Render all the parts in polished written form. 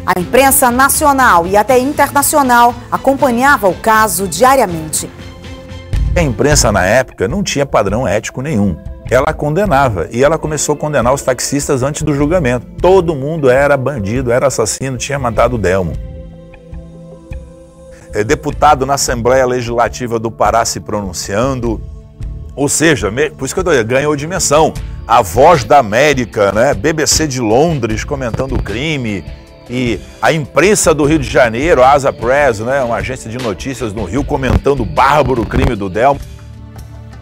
A imprensa nacional e até internacional acompanhava o caso diariamente. A imprensa na época não tinha padrão ético nenhum. Ela condenava e ela começou a condenar os taxistas antes do julgamento. Todo mundo era bandido, era assassino, tinha matado o Delmo. Deputado na Assembleia Legislativa do Pará se pronunciando, ou seja, por isso que eu tô, ganhou dimensão. A Voz da América, né? BBC de Londres comentando o crime, e a imprensa do Rio de Janeiro, a Asa Press, né? Uma agência de notícias no Rio, comentando o bárbaro crime do Delmo.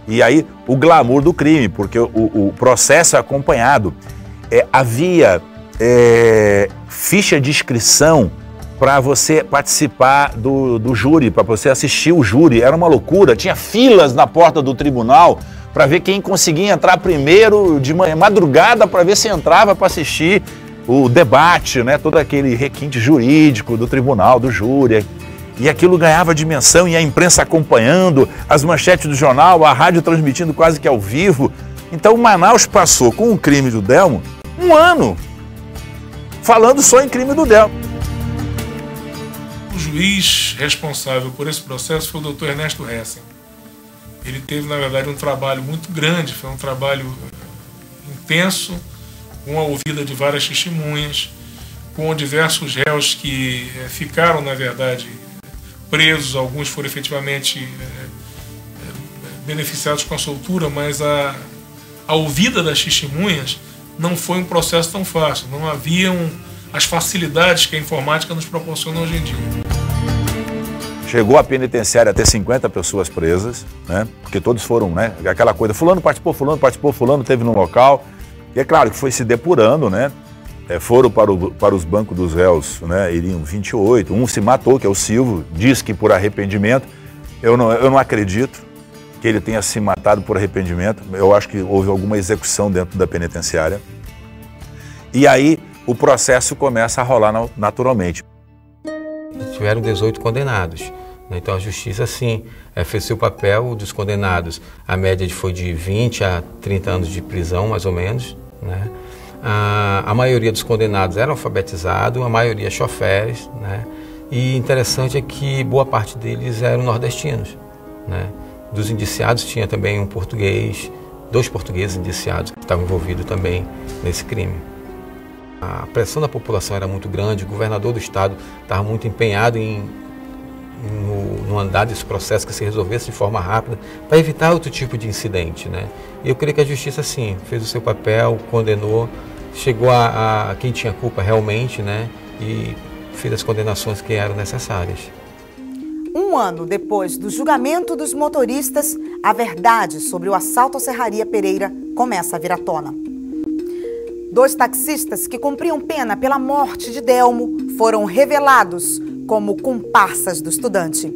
E aí o glamour do crime, porque o processo é acompanhado. Havia ficha de inscrição para você participar do júri, para você assistir o júri. Era uma loucura, tinha filas na porta do tribunal para ver quem conseguia entrar primeiro de manhã, madrugada, para ver se entrava para assistir o debate, né? Todo aquele requinte jurídico do tribunal, do júri. E aquilo ganhava dimensão, e a imprensa acompanhando, as manchetes do jornal, a rádio transmitindo quase que ao vivo. Então Manaus passou, com o crime do Delmo, um ano falando só em crime do Delmo. O juiz responsável por esse processo foi o Dr. Ernesto Hessen. Ele teve, na verdade, um trabalho muito grande, foi um trabalho intenso, com a ouvida de várias testemunhas, com diversos réus que ficaram, na verdade, presos. Alguns foram efetivamente beneficiados com a soltura, mas a ouvida das testemunhas não foi um processo tão fácil, não haviam as facilidades que a informática nos proporciona hoje em dia. Chegou a penitenciária a ter 50 pessoas presas, né? Porque todos foram, né? Aquela coisa, fulano participou, fulano teve no local. E é claro que foi se depurando, né? Foram para os bancos dos réus, né? Iriam 28, um se matou, que é o Silvio, diz que por arrependimento. Eu não acredito que ele tenha se matado por arrependimento. Eu acho que houve alguma execução dentro da penitenciária. E aí o processo começa a rolar naturalmente. Tiveram 18 condenados. Então a justiça, sim, fez seu papel dos condenados. A média foi de 20 a 30 anos de prisão, mais ou menos, né? A maioria dos condenados era alfabetizado, a maioria choferes, né? E interessante é que boa parte deles eram nordestinos, né? Dos indiciados tinha também um português, 2 portugueses indiciados que estavam envolvidos também nesse crime. A pressão da população era muito grande, o governador do estado estava muito empenhado no andar desse processo, que se resolvesse de forma rápida, para evitar outro tipo de incidente, né? E eu creio que a justiça, sim, fez o seu papel, condenou, chegou a quem tinha culpa realmente, né? E fez as condenações que eram necessárias. Um ano depois do julgamento dos motoristas, a verdade sobre o assalto à Serraria Pereira começa a vir à tona. 2 taxistas que cumpriam pena pela morte de Delmo foram revelados como comparsas do estudante.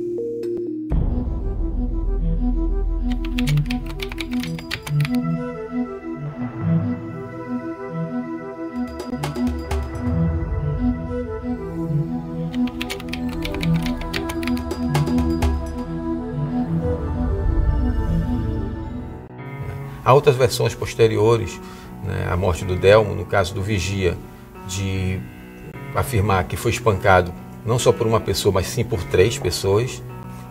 Há outras versões posteriores, né, à morte do Delmo, no caso do vigia, de afirmar que foi espancado não só por uma pessoa, mas sim por 3 pessoas.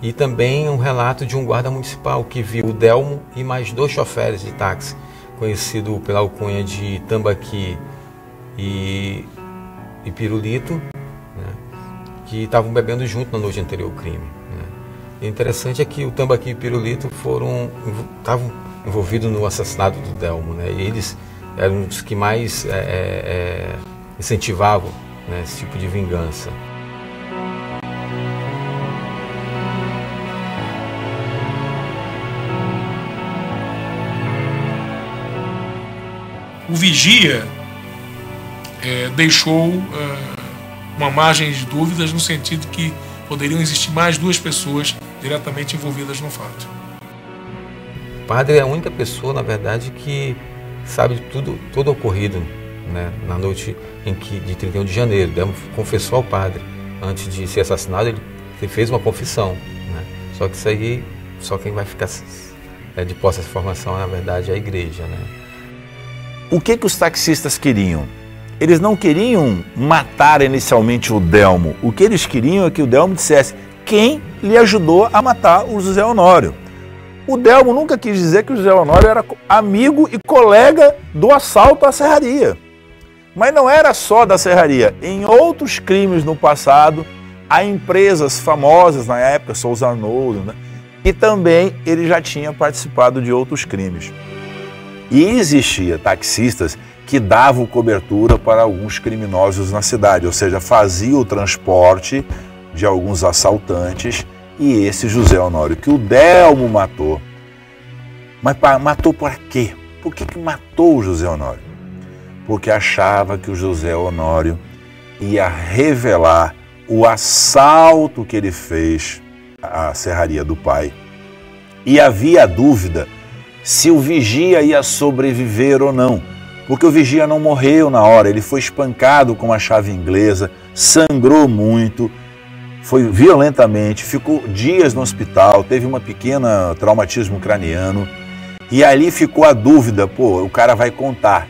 E também um relato de um guarda municipal que viu o Delmo e mais 2 choferes de táxi, conhecido pela alcunha de Tambaqui e Pirulito, né, que estavam bebendo junto na noite anterior ao crime, né. E o interessante é que o Tambaqui e o Pirulito estavam envolvidos no assassinato do Delmo, né, e eles eram os que mais incentivavam, né, esse tipo de vingança. O vigia deixou uma margem de dúvidas no sentido que poderiam existir mais 2 pessoas diretamente envolvidas no fato. O padre é a única pessoa, na verdade, que sabe tudo ocorrido, né, na noite de 31 de janeiro. Delmo confessou ao padre. Antes de ser assassinado, ele fez uma confissão, né? Só que isso aí, só quem vai ficar de posse dessa informação, na verdade, é a igreja, né? O que os taxistas queriam? eles não queriam matar inicialmente o Delmo. O que eles queriam é que o Delmo dissesse quem lhe ajudou a matar o José Honório. O Delmo nunca quis dizer que o José Honório era amigo e colega do assalto à serraria. Mas não era só da serraria. Em outros crimes no passado, há empresas famosas na época, Souza Arnoldo, né? E também ele já tinha participado de outros crimes. E existia taxistas que davam cobertura para alguns criminosos na cidade, ou seja, fazia o transporte de alguns assaltantes, e esse José Honório, que o Delmo matou. Mas matou por quê? Por que matou o José Honório? Porque achava que o José Honório ia revelar o assalto que ele fez à serraria do pai. E havia dúvida se o vigia ia sobreviver ou não, porque o vigia não morreu na hora, ele foi espancado com uma chave inglesa, sangrou muito, foi violentamente, ficou dias no hospital, teve uma pequena traumatismo craniano, e ali ficou a dúvida, pô, o cara vai contar.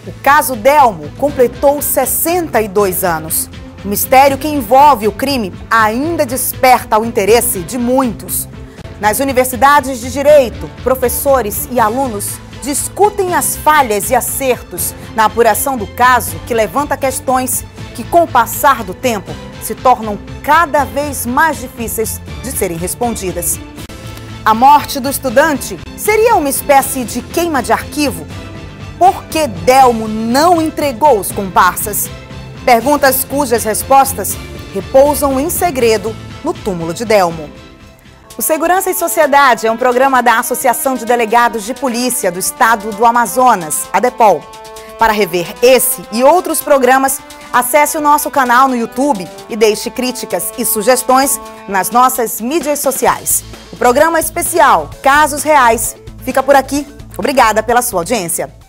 O caso Delmo completou 62 anos. O mistério que envolve o crime ainda desperta o interesse de muitos. Nas universidades de Direito, professores e alunos discutem as falhas e acertos na apuração do caso, que levanta questões que, com o passar do tempo, se tornam cada vez mais difíceis de serem respondidas. A morte do estudante seria uma espécie de queima de arquivo? Por que Delmo não entregou os comparsas? Perguntas cujas respostas repousam em segredo no túmulo de Delmo. O Segurança e Sociedade é um programa da Associação de Delegados de Polícia do Estado do Amazonas, a DEPOL. Para rever esse e outros programas, acesse o nosso canal no YouTube e deixe críticas e sugestões nas nossas mídias sociais. O programa especial Casos Reais fica por aqui. Obrigada pela sua audiência.